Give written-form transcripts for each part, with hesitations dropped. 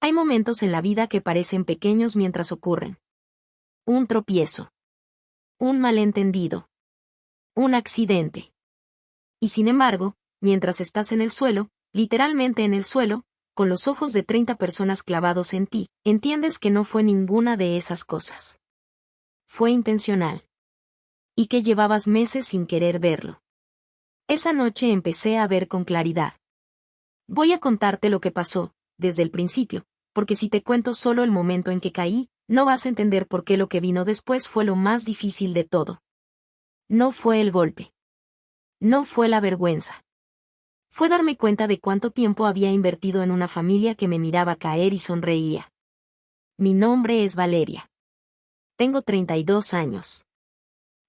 Hay momentos en la vida que parecen pequeños mientras ocurren. Un tropiezo. Un malentendido. Un accidente. Y sin embargo, mientras estás en el suelo, literalmente en el suelo, con los ojos de 30 personas clavados en ti, entiendes que no fue ninguna de esas cosas. Fue intencional. Y que llevabas meses sin querer verlo. Esa noche empecé a ver con claridad. Voy a contarte lo que pasó, desde el principio, porque si te cuento solo el momento en que caí, no vas a entender por qué lo que vino después fue lo más difícil de todo. No fue el golpe. No fue la vergüenza. Fue darme cuenta de cuánto tiempo había invertido en una familia que me miraba caer y sonreía. Mi nombre es Valeria. Tengo 32 años.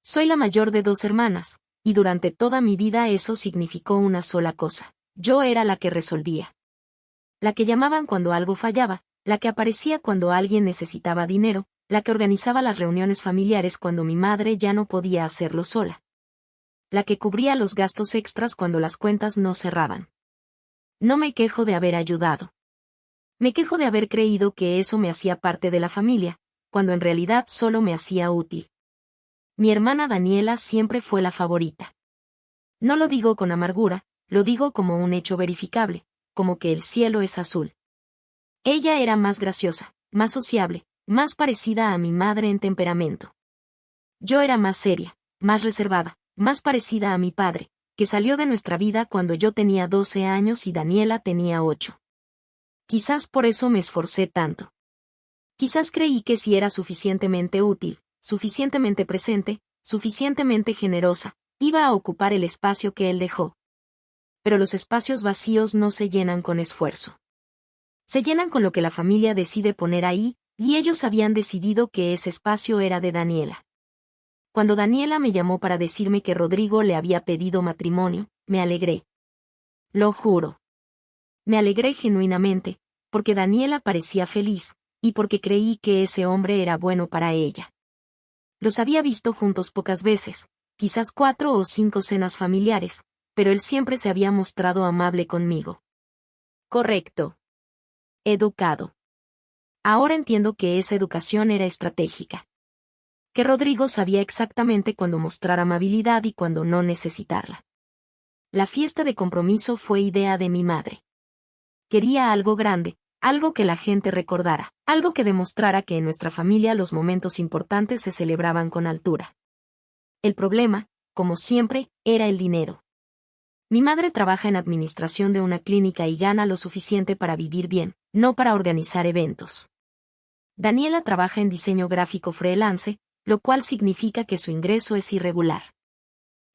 Soy la mayor de 2 hermanas, y durante toda mi vida eso significó una sola cosa. Yo era la que resolvía. La que llamaban cuando algo fallaba, la que aparecía cuando alguien necesitaba dinero, la que organizaba las reuniones familiares cuando mi madre ya no podía hacerlo sola. La que cubría los gastos extras cuando las cuentas no cerraban. No me quejo de haber ayudado. Me quejo de haber creído que eso me hacía parte de la familia, cuando en realidad solo me hacía útil. Mi hermana Daniela siempre fue la favorita. No lo digo con amargura, lo digo como un hecho verificable, como que el cielo es azul. Ella era más graciosa, más sociable, más parecida a mi madre en temperamento. Yo era más seria, más reservada, más parecida a mi padre, que salió de nuestra vida cuando yo tenía 12 años y Daniela tenía 8. Quizás por eso me esforcé tanto. Quizás creí que si era suficientemente útil, suficientemente presente, suficientemente generosa, iba a ocupar el espacio que él dejó. Pero los espacios vacíos no se llenan con esfuerzo. Se llenan con lo que la familia decide poner ahí, y ellos habían decidido que ese espacio era de Daniela. Cuando Daniela me llamó para decirme que Rodrigo le había pedido matrimonio, me alegré. Lo juro. Me alegré genuinamente, porque Daniela parecía feliz, y porque creí que ese hombre era bueno para ella. Los había visto juntos pocas veces, quizás 4 o 5 cenas familiares, pero él siempre se había mostrado amable conmigo. Correcto. Educado. Ahora entiendo que esa educación era estratégica. Que Rodrigo sabía exactamente cuándo mostrar amabilidad y cuándo no necesitarla. La fiesta de compromiso fue idea de mi madre. Quería algo grande, algo que la gente recordara, algo que demostrara que en nuestra familia los momentos importantes se celebraban con altura. El problema, como siempre, era el dinero. Mi madre trabaja en administración de una clínica y gana lo suficiente para vivir bien, no para organizar eventos. Daniela trabaja en diseño gráfico freelance, lo cual significa que su ingreso es irregular.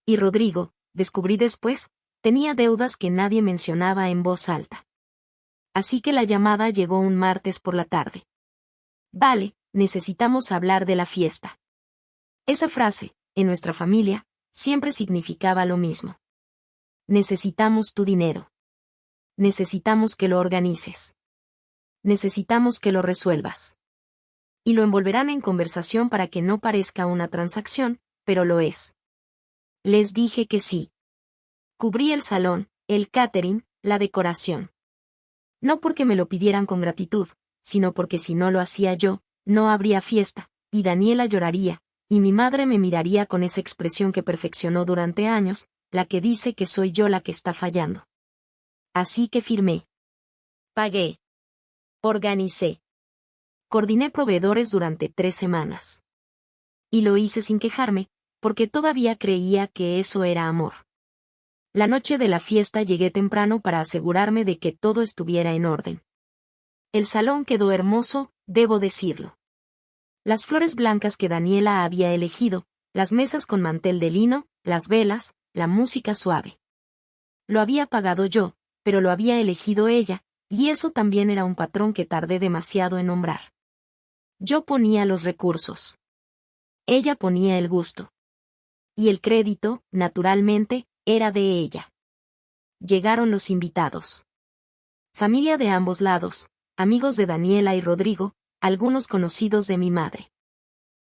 Y Rodrigo, descubrí después, tenía deudas que nadie mencionaba en voz alta. Así que la llamada llegó un martes por la tarde. Vale, necesitamos hablar de la fiesta. Esa frase, en nuestra familia, siempre significaba lo mismo. Necesitamos tu dinero. Necesitamos que lo organices. Necesitamos que lo resuelvas. Y lo envolverán en conversación para que no parezca una transacción, pero lo es. Les dije que sí. Cubrí el salón, el catering, la decoración. No porque me lo pidieran con gratitud, sino porque si no lo hacía yo, no habría fiesta, y Daniela lloraría, y mi madre me miraría con esa expresión que perfeccionó durante años, la que dice que soy yo la que está fallando. Así que firmé. Pagué. Organicé. Coordiné proveedores durante 3 semanas. Y lo hice sin quejarme, porque todavía creía que eso era amor. La noche de la fiesta llegué temprano para asegurarme de que todo estuviera en orden. El salón quedó hermoso, debo decirlo. Las flores blancas que Daniela había elegido, las mesas con mantel de lino, las velas, la música suave. Lo había pagado yo, pero lo había elegido ella, y eso también era un patrón que tardé demasiado en nombrar. Yo ponía los recursos. Ella ponía el gusto. Y el crédito, naturalmente, era de ella. Llegaron los invitados. Familia de ambos lados, amigos de Daniela y Rodrigo, algunos conocidos de mi madre.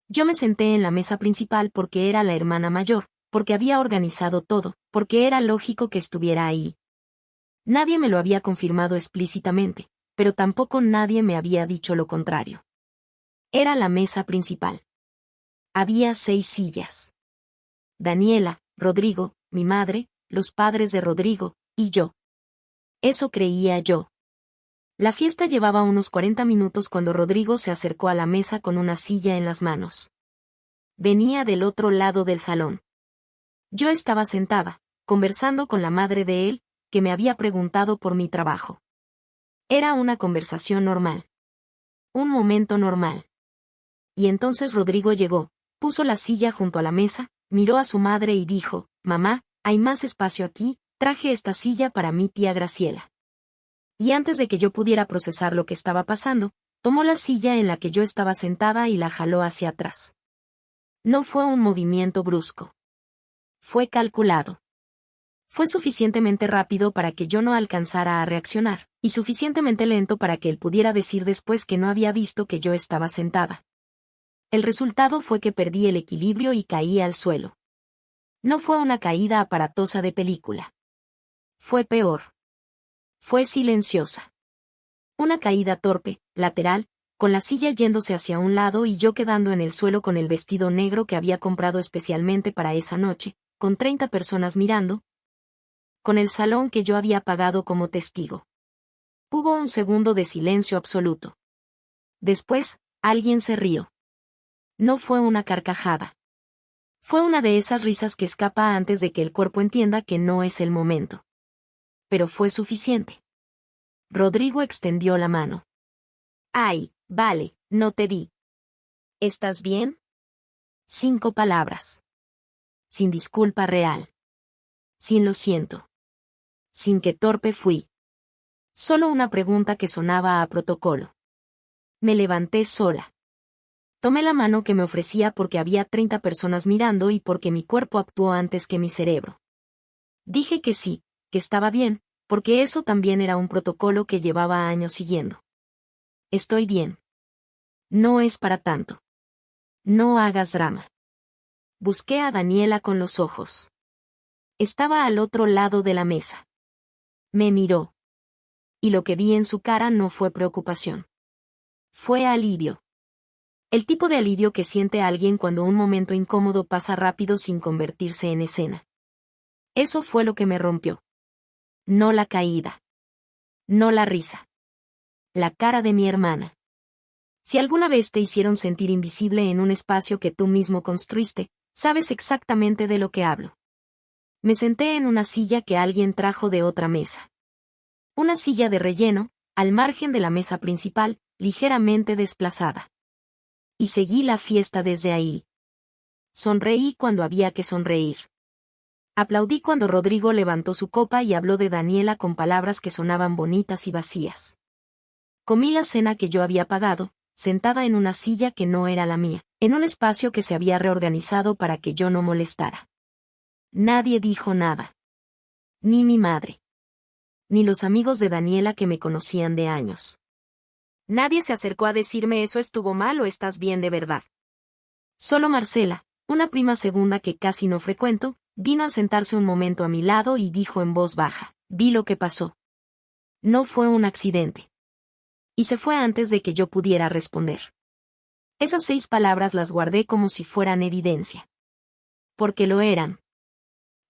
Yo me senté en la mesa principal porque era la hermana mayor, porque había organizado todo, porque era lógico que estuviera ahí. Nadie me lo había confirmado explícitamente, pero tampoco nadie me había dicho lo contrario. Era la mesa principal. Había 6 sillas. Daniela, Rodrigo, mi madre, los padres de Rodrigo, y yo. Eso creía yo. La fiesta llevaba unos 40 minutos cuando Rodrigo se acercó a la mesa con una silla en las manos. Venía del otro lado del salón. Yo estaba sentada, conversando con la madre de él, que me había preguntado por mi trabajo. Era una conversación normal. Un momento normal. Y entonces Rodrigo llegó, puso la silla junto a la mesa, miró a su madre y dijo, «Mamá, hay más espacio aquí, traje esta silla para mi tía Graciela». Y antes de que yo pudiera procesar lo que estaba pasando, tomó la silla en la que yo estaba sentada y la jaló hacia atrás. No fue un movimiento brusco. Fue calculado. Fue suficientemente rápido para que yo no alcanzara a reaccionar, y suficientemente lento para que él pudiera decir después que no había visto que yo estaba sentada. El resultado fue que perdí el equilibrio y caí al suelo. No fue una caída aparatosa de película. Fue peor. Fue silenciosa. Una caída torpe, lateral, con la silla yéndose hacia un lado y yo quedando en el suelo con el vestido negro que había comprado especialmente para esa noche, con 30 personas mirando, con el salón que yo había pagado como testigo. Hubo un segundo de silencio absoluto. Después, alguien se rió. No fue una carcajada. Fue una de esas risas que escapa antes de que el cuerpo entienda que no es el momento. Pero fue suficiente. Rodrigo extendió la mano. «Ay, vale, no te vi. ¿Estás bien?» 5 palabras. Sin disculpa real. Sin lo siento. Sin qué torpe fui. Solo una pregunta que sonaba a protocolo. Me levanté sola. Tomé la mano que me ofrecía porque había 30 personas mirando y porque mi cuerpo actuó antes que mi cerebro. Dije que sí, que estaba bien, porque eso también era un protocolo que llevaba años siguiendo. Estoy bien. No es para tanto. No hagas drama. Busqué a Daniela con los ojos. Estaba al otro lado de la mesa. Me miró. Y lo que vi en su cara no fue preocupación. Fue alivio. El tipo de alivio que siente alguien cuando un momento incómodo pasa rápido sin convertirse en escena. Eso fue lo que me rompió. No la caída. No la risa. La cara de mi hermana. Si alguna vez te hicieron sentir invisible en un espacio que tú mismo construiste, sabes exactamente de lo que hablo. Me senté en una silla que alguien trajo de otra mesa. Una silla de relleno, al margen de la mesa principal, ligeramente desplazada. Y seguí la fiesta desde ahí. Sonreí cuando había que sonreír. Aplaudí cuando Rodrigo levantó su copa y habló de Daniela con palabras que sonaban bonitas y vacías. Comí la cena que yo había pagado, sentada en una silla que no era la mía, en un espacio que se había reorganizado para que yo no molestara. Nadie dijo nada. Ni mi madre. Ni los amigos de Daniela que me conocían de años. Nadie se acercó a decirme eso estuvo mal o estás bien de verdad. Solo Marcela, una prima segunda que casi no frecuento, vino a sentarse un momento a mi lado y dijo en voz baja, vi lo que pasó. No fue un accidente. Y se fue antes de que yo pudiera responder. Esas 6 palabras las guardé como si fueran evidencia. Porque lo eran.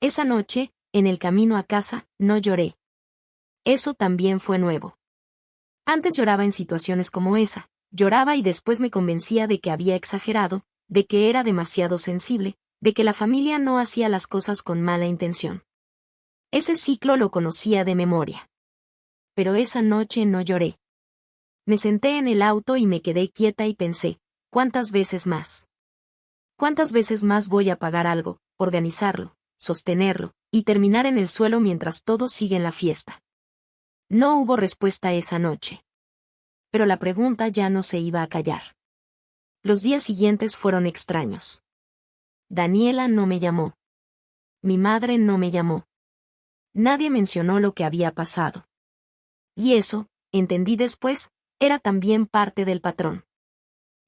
Esa noche, en el camino a casa, no lloré. Eso también fue nuevo. Antes lloraba en situaciones como esa, lloraba y después me convencía de que había exagerado, de que era demasiado sensible, de que la familia no hacía las cosas con mala intención. Ese ciclo lo conocía de memoria. Pero esa noche no lloré. Me senté en el auto y me quedé quieta y pensé, ¿cuántas veces más? ¿Cuántas veces más voy a pagar algo, organizarlo, sostenerlo, y terminar en el suelo mientras todos siguen la fiesta? No hubo respuesta esa noche. Pero la pregunta ya no se iba a callar. Los días siguientes fueron extraños. Daniela no me llamó. Mi madre no me llamó. Nadie mencionó lo que había pasado. Y eso, entendí después, era también parte del patrón.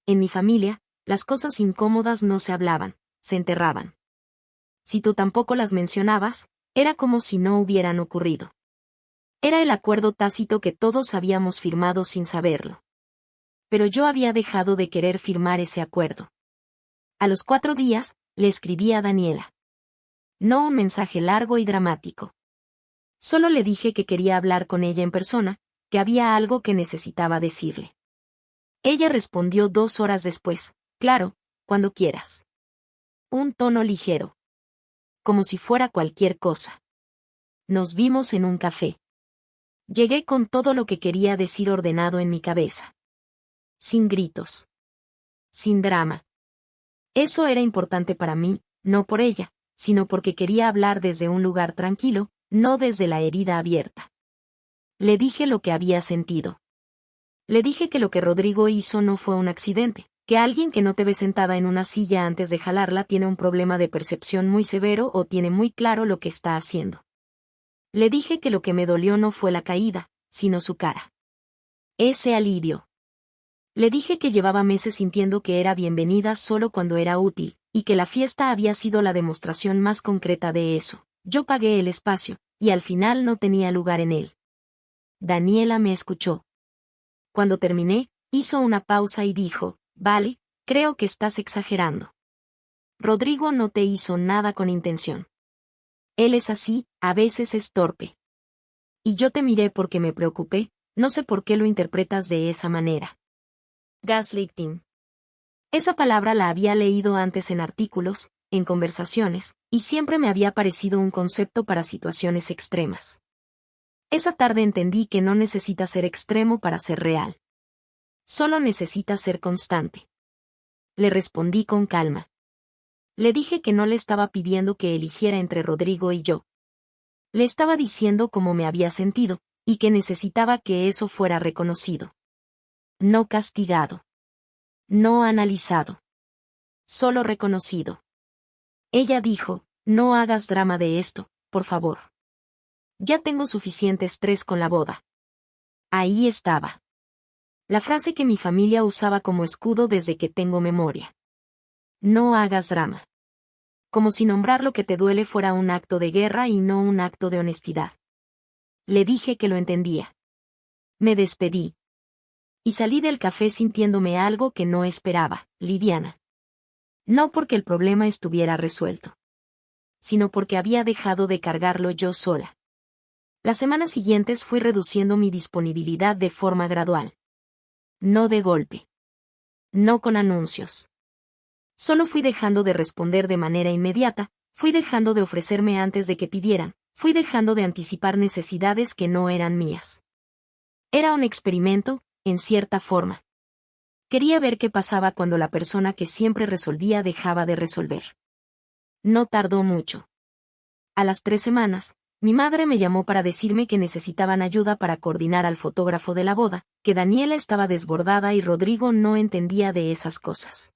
En mi familia, las cosas incómodas no se hablaban, se enterraban. Si tú tampoco las mencionabas, era como si no hubieran ocurrido. Era el acuerdo tácito que todos habíamos firmado sin saberlo. Pero yo había dejado de querer firmar ese acuerdo. A los 4 días, le escribí a Daniela. No un mensaje largo y dramático. Solo le dije que quería hablar con ella en persona, que había algo que necesitaba decirle. Ella respondió 2 horas después, claro, cuando quieras. Un tono ligero. Como si fuera cualquier cosa. Nos vimos en un café. Llegué con todo lo que quería decir ordenado en mi cabeza. Sin gritos. Sin drama. Eso era importante para mí, no por ella, sino porque quería hablar desde un lugar tranquilo, no desde la herida abierta. Le dije lo que había sentido. Le dije que lo que Rodrigo hizo no fue un accidente, que alguien que no te ve sentada en una silla antes de jalarla tiene un problema de percepción muy severo o tiene muy claro lo que está haciendo. Le dije que lo que me dolió no fue la caída, sino su cara. Ese alivio. Le dije que llevaba meses sintiendo que era bienvenida solo cuando era útil, y que la fiesta había sido la demostración más concreta de eso. Yo pagué el espacio, y al final no tenía lugar en él. Daniela me escuchó. Cuando terminé, hizo una pausa y dijo, vale, creo que estás exagerando. Rodrigo no te hizo nada con intención. Él es así, a veces es torpe. Y yo te miré porque me preocupé, no sé por qué lo interpretas de esa manera. Gaslighting. Esa palabra la había leído antes en artículos, en conversaciones, y siempre me había parecido un concepto para situaciones extremas. Esa tarde entendí que no necesita ser extremo para ser real. Solo necesita ser constante. Le respondí con calma. Le dije que no le estaba pidiendo que eligiera entre Rodrigo y yo. Le estaba diciendo cómo me había sentido, y que necesitaba que eso fuera reconocido. No castigado. No analizado. Solo reconocido. Ella dijo, no hagas drama de esto, por favor. Ya tengo suficiente estrés con la boda. Ahí estaba. La frase que mi familia usaba como escudo desde que tengo memoria. No hagas drama. Como si nombrar lo que te duele fuera un acto de guerra y no un acto de honestidad. Le dije que lo entendía. Me despedí. Y salí del café sintiéndome algo que no esperaba, liviana. No porque el problema estuviera resuelto, sino porque había dejado de cargarlo yo sola. Las semanas siguientes fui reduciendo mi disponibilidad de forma gradual. No de golpe. No con anuncios. Solo fui dejando de responder de manera inmediata, fui dejando de ofrecerme antes de que pidieran, fui dejando de anticipar necesidades que no eran mías. Era un experimento, en cierta forma. Quería ver qué pasaba cuando la persona que siempre resolvía dejaba de resolver. No tardó mucho. A las 3 semanas, mi madre me llamó para decirme que necesitaban ayuda para coordinar al fotógrafo de la boda, que Daniela estaba desbordada y Rodrigo no entendía de esas cosas.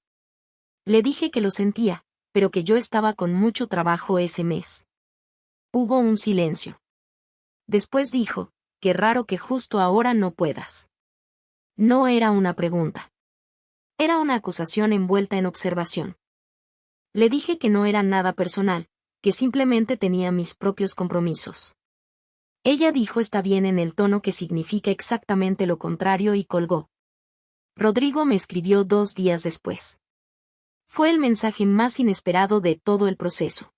Le dije que lo sentía, pero que yo estaba con mucho trabajo ese mes. Hubo un silencio. Después dijo, qué raro que justo ahora no puedas. No era una pregunta. Era una acusación envuelta en observación. Le dije que no era nada personal, que simplemente tenía mis propios compromisos. Ella dijo está bien en el tono que significa exactamente lo contrario y colgó. Rodrigo me escribió 2 días después. Fue el mensaje más inesperado de todo el proceso.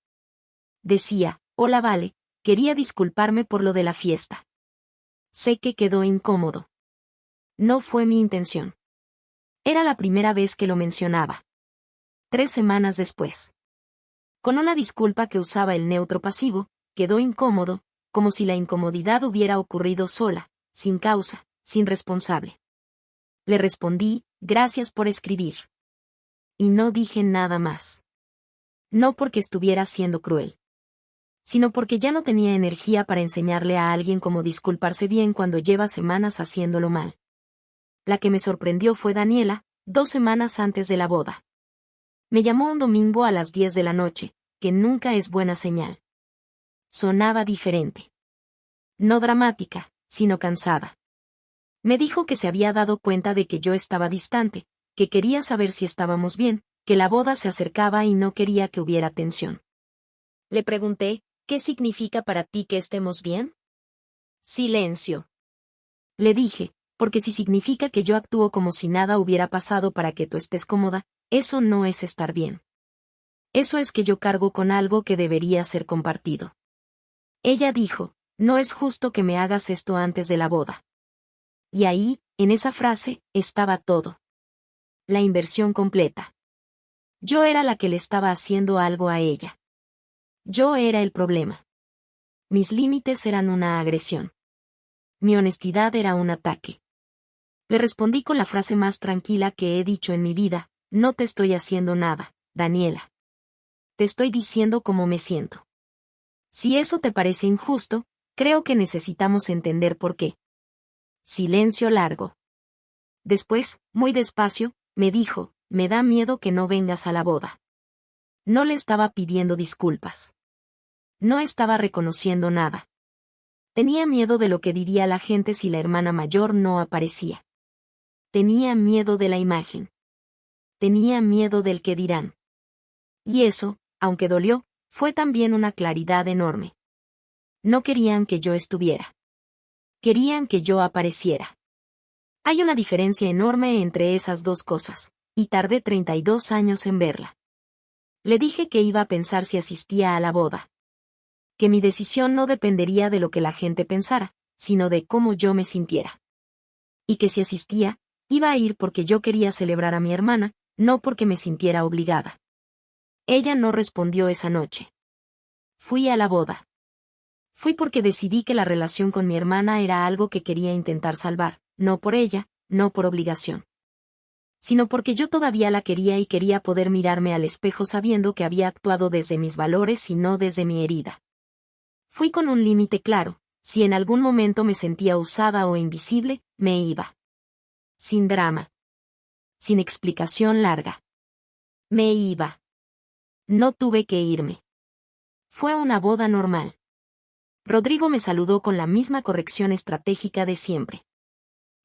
Decía, hola Vale, quería disculparme por lo de la fiesta. Sé que quedó incómodo. No fue mi intención. Era la primera vez que lo mencionaba. 3 semanas después. Con una disculpa que usaba el neutro pasivo, quedó incómodo, como si la incomodidad hubiera ocurrido sola, sin causa, sin responsable. Le respondí, gracias por escribir. Y no dije nada más. No porque estuviera siendo cruel, sino porque ya no tenía energía para enseñarle a alguien cómo disculparse bien cuando lleva semanas haciéndolo mal. La que me sorprendió fue Daniela, 2 semanas antes de la boda. Me llamó un domingo a las 10 de la noche, que nunca es buena señal. Sonaba diferente. No dramática, sino cansada. Me dijo que se había dado cuenta de que yo estaba distante, que quería saber si estábamos bien, que la boda se acercaba y no quería que hubiera tensión. Le pregunté, ¿qué significa para ti que estemos bien? Silencio. Le dije, porque si significa que yo actúo como si nada hubiera pasado para que tú estés cómoda, eso no es estar bien. Eso es que yo cargo con algo que debería ser compartido. Ella dijo, no es justo que me hagas esto antes de la boda. Y ahí, en esa frase, estaba todo. La inversión completa. Yo era la que le estaba haciendo algo a ella. Yo era el problema. Mis límites eran una agresión. Mi honestidad era un ataque. Le respondí con la frase más tranquila que he dicho en mi vida, no te estoy haciendo nada, Daniela. Te estoy diciendo cómo me siento. Si eso te parece injusto, creo que necesitamos entender por qué. Silencio largo. Después, muy despacio, me dijo, me da miedo que no vengas a la boda. No le estaba pidiendo disculpas. No estaba reconociendo nada. Tenía miedo de lo que diría la gente si la hermana mayor no aparecía. Tenía miedo de la imagen. Tenía miedo del que dirán. Y eso, aunque dolió, fue también una claridad enorme. No querían que yo estuviera. Querían que yo apareciera. Hay una diferencia enorme entre esas dos cosas, y tardé 32 años en verla. Le dije que iba a pensar si asistía a la boda. Que mi decisión no dependería de lo que la gente pensara, sino de cómo yo me sintiera. Y que si asistía, iba a ir porque yo quería celebrar a mi hermana, no porque me sintiera obligada. Ella no respondió esa noche. Fui a la boda. Fui porque decidí que la relación con mi hermana era algo que quería intentar salvar, no por ella, no por obligación. Sino porque yo todavía la quería y quería poder mirarme al espejo sabiendo que había actuado desde mis valores y no desde mi herida. Fui con un límite claro, si en algún momento me sentía usada o invisible, me iba. Sin drama. Sin explicación larga. Me iba. No tuve que irme. Fue una boda normal. Rodrigo me saludó con la misma corrección estratégica de siempre.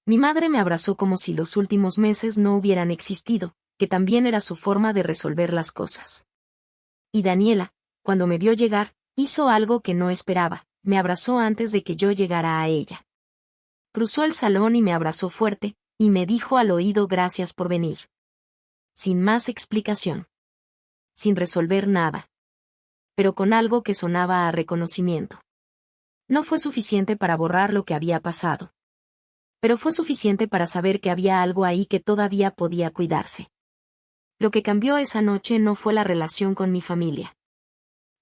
Mi madre me abrazó como si los últimos meses no hubieran existido, que también era su forma de resolver las cosas. Y Daniela, cuando me vio llegar, hizo algo que no esperaba, me abrazó antes de que yo llegara a ella. Cruzó el salón y me abrazó fuerte, y me dijo al oído gracias por venir. Sin más explicación. Sin resolver nada. Pero con algo que sonaba a reconocimiento. No fue suficiente para borrar lo que había pasado. Pero fue suficiente para saber que había algo ahí que todavía podía cuidarse. Lo que cambió esa noche no fue la relación con mi familia.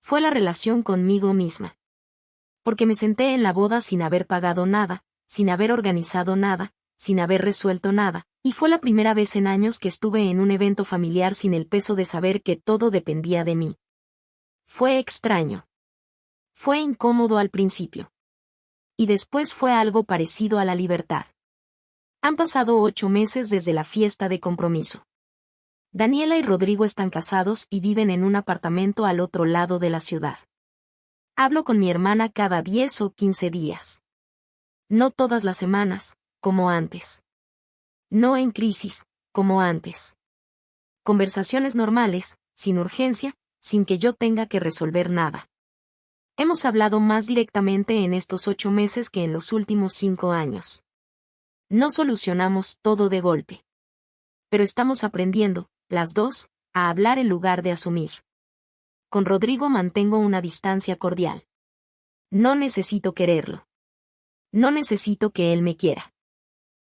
Fue la relación conmigo misma. Porque me senté en la boda sin haber pagado nada, sin haber organizado nada, sin haber resuelto nada, y fue la primera vez en años que estuve en un evento familiar sin el peso de saber que todo dependía de mí. Fue extraño. Fue incómodo al principio. Y después fue algo parecido a la libertad. Han pasado 8 meses desde la fiesta de compromiso. Daniela y Rodrigo están casados y viven en un apartamento al otro lado de la ciudad. Hablo con mi hermana cada 10 o 15 días. No todas las semanas, como antes. No en crisis, como antes. Conversaciones normales, sin urgencia, sin que yo tenga que resolver nada. Hemos hablado más directamente en estos 8 meses que en los últimos 5 años. No solucionamos todo de golpe. Pero estamos aprendiendo, las dos, a hablar en lugar de asumir. Con Rodrigo mantengo una distancia cordial. No necesito quererlo. No necesito que él me quiera.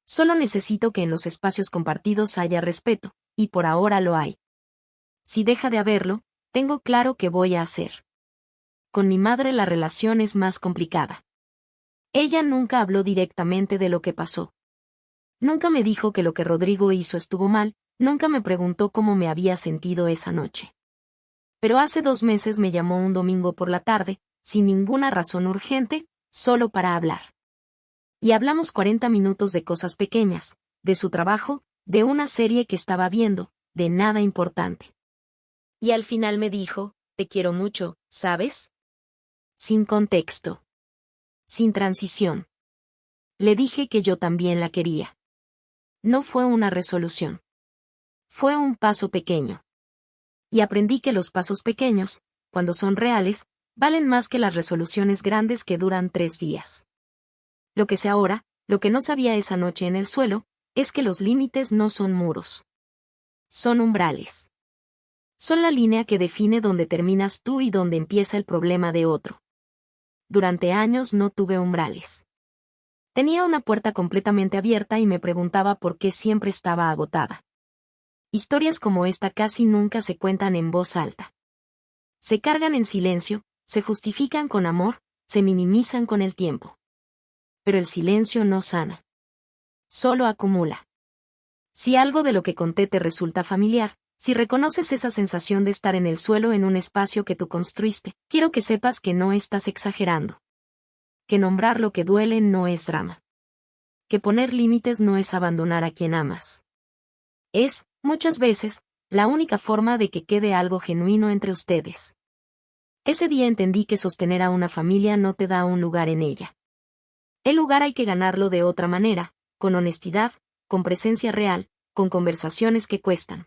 Solo necesito que en los espacios compartidos haya respeto, y por ahora lo hay. Si deja de haberlo, tengo claro qué voy a hacer. Con mi madre la relación es más complicada. Ella nunca habló directamente de lo que pasó. Nunca me dijo que lo que Rodrigo hizo estuvo mal, nunca me preguntó cómo me había sentido esa noche. Pero hace 2 meses me llamó un domingo por la tarde, sin ninguna razón urgente, solo para hablar. Y hablamos 40 minutos de cosas pequeñas, de su trabajo, de una serie que estaba viendo, de nada importante. Y al final me dijo, te quiero mucho, ¿sabes? Sin contexto. Sin transición. Le dije que yo también la quería. No fue una resolución. Fue un paso pequeño. Y aprendí que los pasos pequeños, cuando son reales, valen más que las resoluciones grandes que duran 3 días. Lo que sé ahora, lo que no sabía esa noche en el suelo, es que los límites no son muros. Son umbrales. Son la línea que define dónde terminas tú y dónde empieza el problema de otro. Durante años no tuve umbrales. Tenía una puerta completamente abierta y me preguntaba por qué siempre estaba agotada. Historias como esta casi nunca se cuentan en voz alta. Se cargan en silencio, se justifican con amor, se minimizan con el tiempo. Pero el silencio no sana. Solo acumula. Si algo de lo que conté te resulta familiar, si reconoces esa sensación de estar en el suelo en un espacio que tú construiste, quiero que sepas que no estás exagerando. Que nombrar lo que duele no es drama. Que poner límites no es abandonar a quien amas. Es, muchas veces, la única forma de que quede algo genuino entre ustedes. Ese día entendí que sostener a una familia no te da un lugar en ella. El lugar hay que ganarlo de otra manera, con honestidad, con presencia real, con conversaciones que cuestan.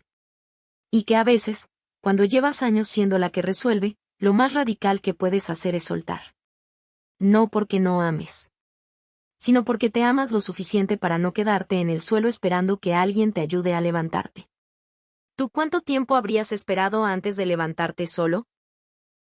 Y que a veces, cuando llevas años siendo la que resuelve, lo más radical que puedes hacer es soltar. No porque no ames, sino porque te amas lo suficiente para no quedarte en el suelo esperando que alguien te ayude a levantarte. ¿Tú cuánto tiempo habrías esperado antes de levantarte solo?